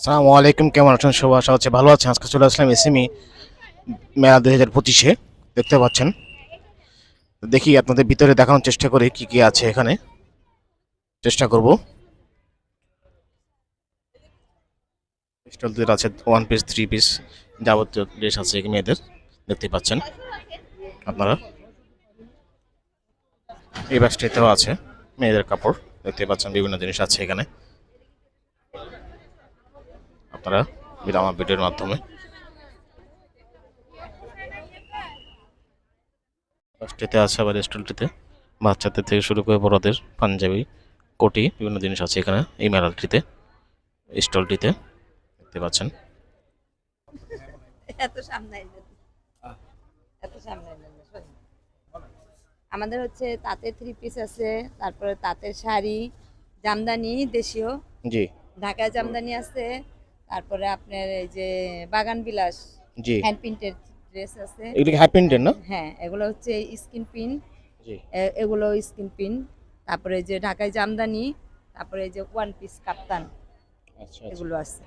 আসসালামু আলাইকুম, কেমন আছেন সবাই? আশা হচ্ছে ভালো আছেন। আজকে চলে আসলাম এসএমই মেলা 2025-এ। দেখতে পাচ্ছেন। দেখি আপনাদের ভিতরে দেখানোর চেষ্টা করি কি কি আছে এখানে। চেষ্টা করব। স্টলদের আছে ওয়ান পিস, থ্রি পিস, যাবতীয় ড্রেস আছে মেয়েদের। দেখতে পাচ্ছেন আপনারা। এই বাসটিতেও আছে মেয়েদের কাপড়। দেখতে পাচ্ছেন বিভিন্ন জিনিস আছে এখানে। আপনারা আমার ভিডিওর মাধ্যমে বাসটিতে আছে আবার স্টলটিতে বাচ্চাদের থেকে শুরু করে বড়দের পাঞ্জাবি, কোটি বিভিন্ন জিনিস আছে এখানে এই মেলাটিতে, স্টলটিতে দেখতে পাচ্ছেন। এত সামনে আইলেন, এত সামনে আইলেন না, শোনেন। আমাদের হচ্ছে তাঁতের থ্রি পিস আছে, তারপরে তাঁতের শাড়ি, জামদানি দেশীয়, জি ঢাকায় জামদানি আছে, তারপরে আপনার এই যে বাগান বিলাস জি। হ্যান্ড প্রিন্টের ড্রেস আছে। এগুলো কি হ্যাপি ইন্ডিয়ান না? হ্যাঁ, এগুলো হচ্ছে স্কিন প্রিন্ট, জি। এগুলো স্কিন প্রিন্ট। তারপরে এই যে ঢাকায় জামদানি, তারপরে এই যে ওয়ান পিস কাপ্তান, আচ্ছা আচ্ছা। এগুলো আছে।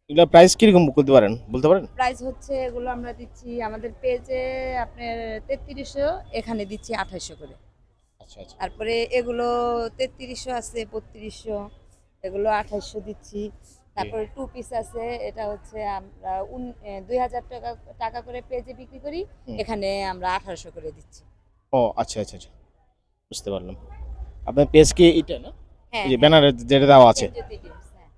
এগুলো প্রাইস কিরকম বলতে পারেন? প্রাইস হচ্ছে এগুলো আমরা দিচ্ছি আমাদের পেজে আপনার 3300, এখানে দিচ্ছি 2800 করে। আচ্ছা আচ্ছা। তারপরে এগুলো 3300 আছে, 3200, এগুলো 2800 দিচ্ছি। জি। তারপরে টু পিস আছে, এটা হচ্ছে আমরা 2000 টাকা টাকা করে পেজে বিক্রি করি, হুম। এখানে আমরা 1800 করে দিচ্ছি। ও আচ্ছা আচ্ছা আচ্ছা, বুঝতে পারলাম। আপনার পেজ কি এটা না? হ্যাঁ এই যে হ্যাঁ, ব্যানারে যেটা দেওয়া আছে। জ্যোতি টিপস, হ্যাঁ।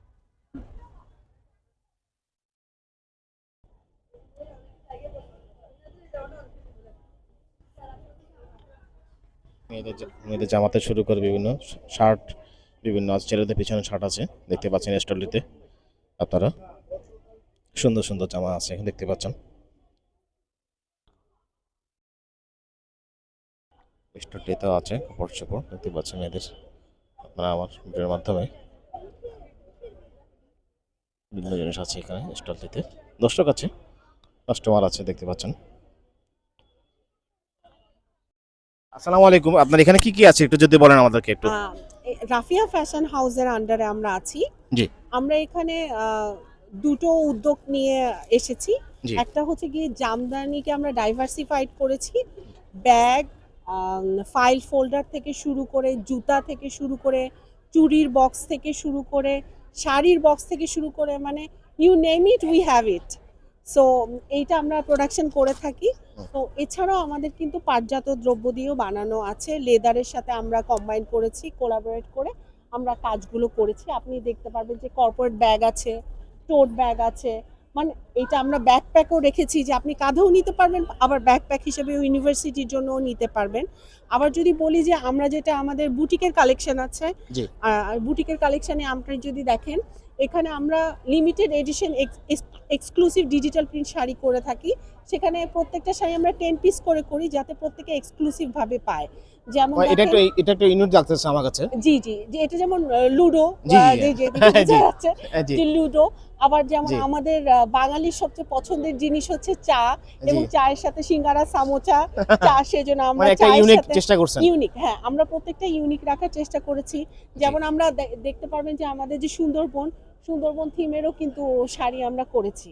মেয়েদের জামাতে শুরু করে বিভিন্ন শার্ট, বিভিন্ন আছে, ছেলেদের পিছনে শার্ট আছে দেখতে পাচ্ছেন স্টলটিতে আপনারা। সুন্দর সুন্দর জামা আছে এখানে দেখতে পাচ্ছেন। স্টলটিতেও আছে কাপড় চোপড় দেখতে পাচ্ছেন মেয়েদের। আপনারা আমার ভিডিওর মাধ্যমে বিভিন্ন জিনিস আছে এখানে স্টলটিতে। দর্শক আছে, কাস্টমার আছে দেখতে পাচ্ছেন। আসসালামু আলাইকুম, আপনার এখানে কি কি আছে একটু যদি বলেন আমাদেরকে একটু। রাফিয়া ফ্যাশন হাউসের আন্ডারে আমরা আছি। জি আমরা এখানে দুটো উদ্যোগ নিয়ে এসেছি। জি। একটা হচ্ছে গিয়ে জামদানিকে আমরা ডাইভার্সিফাইড করেছি। ব্যাগ, ফাইল ফোল্ডার থেকে শুরু করে, জুতা থেকে শুরু করে, চুড়ির বক্স থেকে শুরু করে, শাড়ির বক্স থেকে শুরু করে, মানে you name it we have it. So এইটা আমরা প্রোডাকশন করে থাকি। তো এছাড়াও আমাদের কিন্তু পাটজাত দ্রব্য দিয়েও বানানো আছে, লেদারের সাথে আমরা কম্বাইন করেছি, কোলাবোরেট করে আমরা কাজগুলো করেছি। আপনি দেখতে পারবেন যে কর্পোরেট ব্যাগ আছে, টোট ব্যাগ আছে, মানে এটা আমরা ব্যাকপ্যাকও রেখেছি যে আপনি কাঁধেও নিতে পারবেন, আবার ব্যাকপ্যাক হিসেবে ইউনিভার্সিটির জন্যও নিতে পারবেন। আবার যদি বলি যে আমরা যেটা আমাদের বুটিকের কালেকশন আছে, জি। আর বুটিকের কালেকশনে আপনি যদি দেখেন, এখানে আমরা limited edition exclusive digital print sari করে থাকি। সেখানে প্রত্যেকটা শাড়ি আমরা 10 পিস করে করি, যাতে প্রত্যেকে এক্সক্লুসিভ ভাবে পায়। যেমন এটা দেখেন, একটু এটা একটু ইউনিট লাগতেছে আমার কাছে। জি জি, যে এটা যেমন লুডো, জি জি যে যেদিকে বোঝা জি যাচ্ছে জি যে লুডো। আবার যেমন জি আমাদের বাঙালির সবচেয়ে পছন্দের জিনিস হচ্ছে চা, জি। এবং চায়ের সাথে সিঙ্গারা, সামোচা, চা, সেজন্য আমরা মানে একটা চায়ের ইউনিক সাথে চেষ্টা করছেন। ইউনিক, হ্যাঁ, আমরা প্রত্যেকটা ইউনিক রাখার চেষ্টা করেছি। যেমন আমরা দেখতে পারবেন যে আমাদের যে সুন্দরবন থিমেরও কিন্তু শাড়ি আমরা করেছি।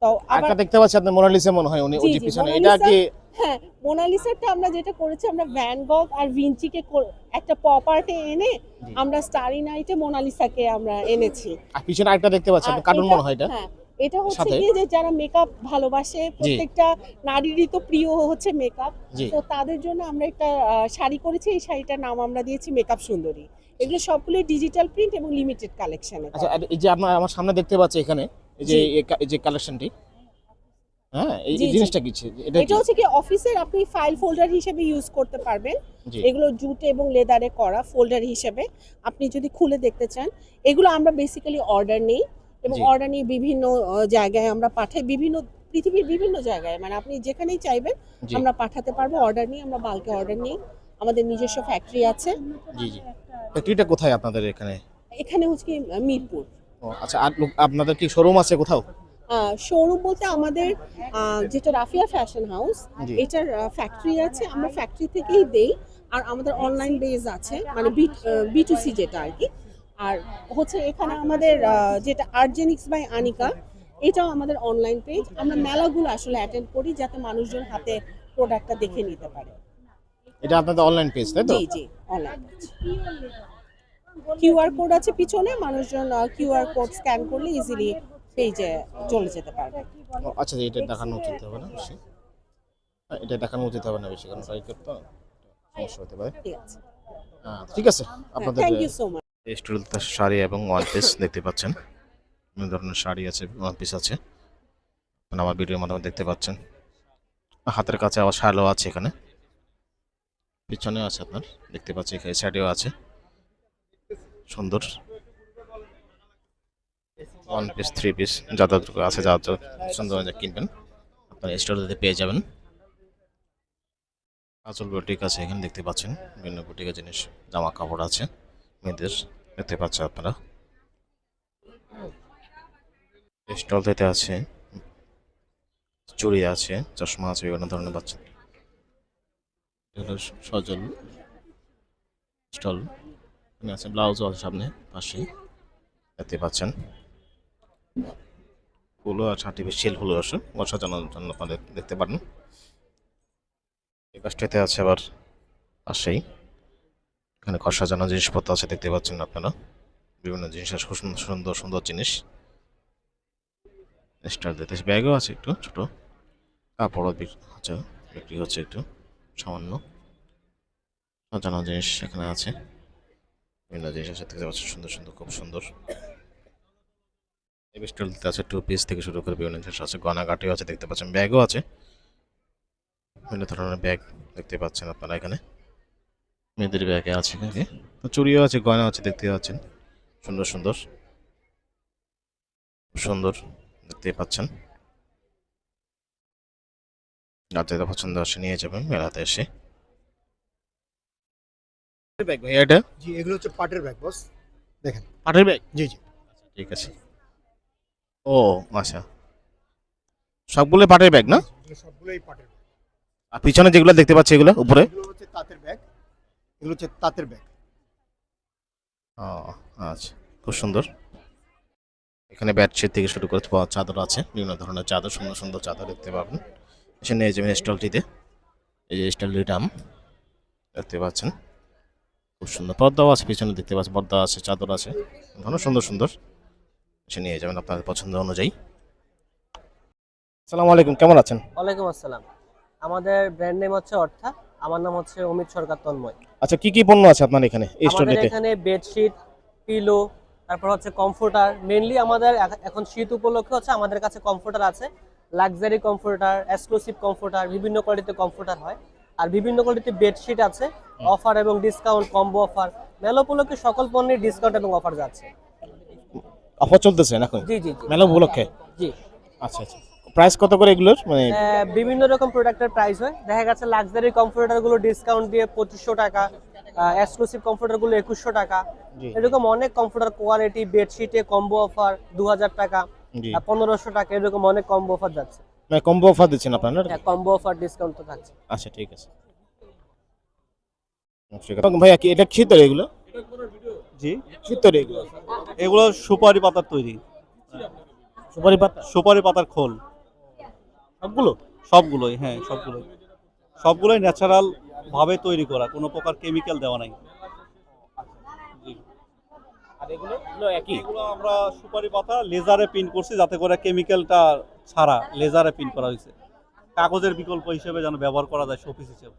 তো আবার, আরেকটা দেখতে পাচ্ছি আপনার মোনালিসা মনে হয় উনি জি ওই যে জি, পিছনে এটা মোনালিসা। কি? হ্যাঁ, মোনালিসাটা আমরা যেটা করেছি, আমরা ভ্যান গগ আর ভিঞ্চিকে একটা পপ আর্টে এনে জি। আমরা স্টারি নাইটে মোনালিসাকে আমরা এনেছি। আর পিছনে আরেকটা দেখতে পাচ্ছি আর আপনি, কার্টুন এটা, মনে হয় এটা হ্যাঁ, এটা হচ্ছে সাথে। গিয়ে যে যারা মেকআপ ভালোবাসে, জি প্রত্যেকটা নারীরই তো প্রিয় হচ্ছে মেকআপ। জি। তো তাদের জন্য আমরা একটা শাড়ি করেছি, এই শাড়িটার নাম আমরা দিয়েছি মেকআপ সুন্দরী। এগুলো সবগুলো ডিজিটাল প্রিন্ট এবং লিমিটেড কালেকশনে আচ্ছা, করা। আর এই যে আপনার আমার সামনে দেখতে পাচ্ছি এখানে এই যে জি এই যে কালেকশনটি, হ্যাঁ এই জি এই জি, জিনিসটা কি এটা এটা কি? হচ্ছে কি অফিসের আপনি ফাইল ফোল্ডার হিসেবে ইউজ করতে পারবেন। জি এগুলো জুট এবং লেদারে করা ফোল্ডার হিসেবে আপনি যদি খুলে দেখতে চান। এগুলো আমরা বেসিক্যালি অর্ডার নেই, এবং জি অর্ডার নিয়ে বিভিন্ন জায়গায় আমরা পাঠাই, বিভিন্ন পৃথিবীর বিভিন্ন জায়গায়, মানে আপনি যেখানেই চাইবেন জি আমরা পাঠাতে পারবো। অর্ডার নিয়ে আমরা বাল্কে অর্ডার নিই। আমাদের নিজস্ব ফ্যাক্টরি আছে। জি জি। ফ্যাক্টরিটা কোথায় আপনাদের এখানে? এখানে হচ্ছে কি মিরপুর। ও আচ্ছা, আর আপনাদের কি শোরুম আছে কোথাও? শোরুম বলতে আমাদের যেটা রাফিয়া ফ্যাশন হাউস, জি এটার ফ্যাক্টরি আছে, আমরা ফ্যাক্টরি থেকেই দেই। আর আমাদের অনলাইন বেজ আছে, মানে বি টু সি যেটা আর কি, আর হচ্ছে এখানে আমাদের যেটা আর্জেনিক্স বাই আনিকা, এটাও আমাদের অনলাইন পেজ। আমরা মেলাগুলো আসলে অ্যাটেন্ড করি যাতে মানুষজন হাতে প্রোডাক্টটা দেখে নিতে পারে। এটা আপনাদের অনলাইন পেজ তাই তো? জি জি, অনলাইন পেজ। কিউআর কোড আছে পিছনে, মানুষজন কিউআর কোড স্ক্যান করলে ইজিলি পেজে চলে যেতে পারবে। আচ্ছা, এটা দেখানো উচিত হবে না বেশি? এটা দেখানো উচিত হবে না বেশি, কারণ বাইকের তো সমস্যা হতে পারে। ঠিক আছে, ঠিক আছে, আপনাদের থ্যাংক ইউ সো মাচ। এই স্টুডিওতে শাড়ি এবং ওয়ান পিস দেখতে পাচ্ছেন। বিভিন্ন ধরনের শাড়ি আছে, ওয়ান পিস আছে, মানে আমার ভিডিওর মাধ্যমে দেখতে পাচ্ছেন। হাতের কাছে আবার শালও আছে এখানে, পিছনে আছে আপনার দেখতে পাচ্ছি, এই সাইডেও আছে সুন্দর ওয়ান পিস, থ্রি পিস, যতটুকু আছে যা যা সুন্দর কিনবেন আপনার স্টোরে পেয়ে যাবেন। আচল বুটিক আছে এখানে দেখতে পাচ্ছেন, বিভিন্ন বুটিকের জিনিস, জামা কাপড় আছে মেয়েদের দেখতে পাচ্ছেন আপনারা। স্টল দিতে আছে, চুড়ি আছে, চশমা আছে, বিভিন্ন ধরনের বাচ্চা সজল স্টল আছে, ব্লাউজও আছে সামনে পাশে দেখতে পাচ্ছেন। ফুলও আছে, আর্টিফিশিয়াল ফুলও আছে, সাজানোর জন্য আপনাদের দেখতে পারেন। এই পাশটাতে আছে আবার পাশেই, এখানে ঘর সাজানোর জিনিসপত্র আছে দেখতে পাচ্ছেন আপনারা, বিভিন্ন জিনিস আছে, খুব সুন্দর সুন্দর সুন্দর জিনিস। স্টার দিতে ব্যাগও আছে একটু ছোট, কাপড়ও বিক্রি হচ্ছে একটু সামান্য, সাজানো জিনিস এখানে আছে, বিভিন্ন জিনিস আছে দেখতে পাচ্ছেন, সুন্দর সুন্দর, খুব সুন্দর। এই স্টলতে আছে টু পিস থেকে শুরু করে বিভিন্ন জিনিস আছে, গয়নাগাটিও আছে দেখতে পাচ্ছেন, ব্যাগও আছে, বিভিন্ন ধরনের ব্যাগ দেখতে পাচ্ছেন আপনারা এখানে, মেয়েদের ব্যাগে আছে এখানে, চুড়িও আছে, গয়না আছে দেখতে পাচ্ছেন, সুন্দর সুন্দর সুন্দর দেখতে পাচ্ছেন। আর যেটা পছন্দ আসে নিয়ে যাবেন মেলাতে এসে। ব্যাগ ভাই এটা? জি, এগুলো হচ্ছে পাটের ব্যাগ বস, দেখেন। পাটের ব্যাগ? জি জি, ঠিক আছে। ও আচ্ছা, সবগুলো পাটের ব্যাগ না? এগুলো সবগুলোই পাটের ব্যাগ। আর পিছনে যেগুলো দেখতে পাচ্ছি এগুলো উপরে? এগুলো হচ্ছে তাঁতের ব্যাগ, এগুলো হচ্ছে তাঁতের ব্যাগ। ও আচ্ছা, খুব সুন্দর। এখানে বেডশিট থেকে শুরু করে চাদর আছে, বিভিন্ন ধরনের চাদর, সুন্দর সুন্দর চাদর দেখতে পাবেন, এসে নিয়ে যাবেন স্টলটিতে। এই যে স্টলটির দাম দেখতে পাচ্ছেন, খুব সুন্দর, পর্দাও আছে পিছনে দেখতে পাচ্ছেন, পর্দা আছে, চাদর আছে, ধরনের সুন্দর সুন্দর, এসে নিয়ে যাবেন আপনাদের পছন্দ অনুযায়ী। আসসালামু আলাইকুম, কেমন আছেন? ওয়ালাইকুম আসসালাম। আমাদের ব্র্যান্ড নেম হচ্ছে অর্থা। আমার নাম হচ্ছে অমিত সরকার তন্ময়। আচ্ছা, কি কি পণ্য আছে আপনার এখানে এই আমাদের স্টলটিতে? এখানে বেডশিট, পিলো, তারপর হচ্ছে কমফোর্টার। মেইনলি আমাদের এখন শীত উপলক্ষে হচ্ছে আমাদের কাছে কমফোর্টার আছে, লাক্সারি কমফোর্টার, এক্সক্লুসিভ কমফোর্টার, বিভিন্ন কোয়ালিটিতে কমফোর্টার হয়। আর বিভিন্ন কোয়ালিটিতে বেডশিট আছে, অফার এবং ডিসকাউন্ট, কম্বো অফার। মেলা উপলক্ষে সকল পণ্যের ডিসকাউন্ট এবং অফার যাচ্ছে। অফার চলতেছে এখন জি জি জি মেলা উপলক্ষে? জি। আচ্ছা আচ্ছা, প্রাইস কত করে এগুলোর মানে? বিভিন্ন রকম প্রোডাক্টের প্রাইস হয়, দেখা গেছে লাক্সারি কমফোর্টার গুলো ডিসকাউন্ট দিয়ে 2500 টাকা, এক্সক্লুসিভ কমফোর্টার গুলো 2100 টাকা। জি এরকম অনেক কমফোর্টার কোয়ালিটি, বেডশিটে কম্বো অফার 2000 টাকা, জি, 1500 টাকা, এরকম অনেক কম্বো অফার যাচ্ছে। মানে কম্বো অফার দিচ্ছেন আপনারা? হ্যাঁ, কম্বো অফার ডিসকাউন্ট তো থাকছে। আচ্ছা ঠিক আছে। ভাইয়া কি এটা শীতের এগুলো? জি, শীতের এগুলো এগুলো সুপারি পাতার তৈরি, সুপারি পাতা সুপারি পাতার খোল, সবগুলো? সবগুলোই, হ্যাঁ সবগুলোই ন্যাচারাল ভাবে তৈরি করা, কোনো প্রকার কেমিক্যাল দেওয়া নাই। আর এগুলো এগুলো একই? এগুলো আমরা সুপারি পাতা লেজারে প্রিন্ট করছি, যাতে করে কেমিক্যালটা ছাড়া লেজারে প্রিন্ট করা হয়েছে, কাগজের বিকল্প হিসেবে যেন ব্যবহার করা যায়, শোপিস হিসেবে।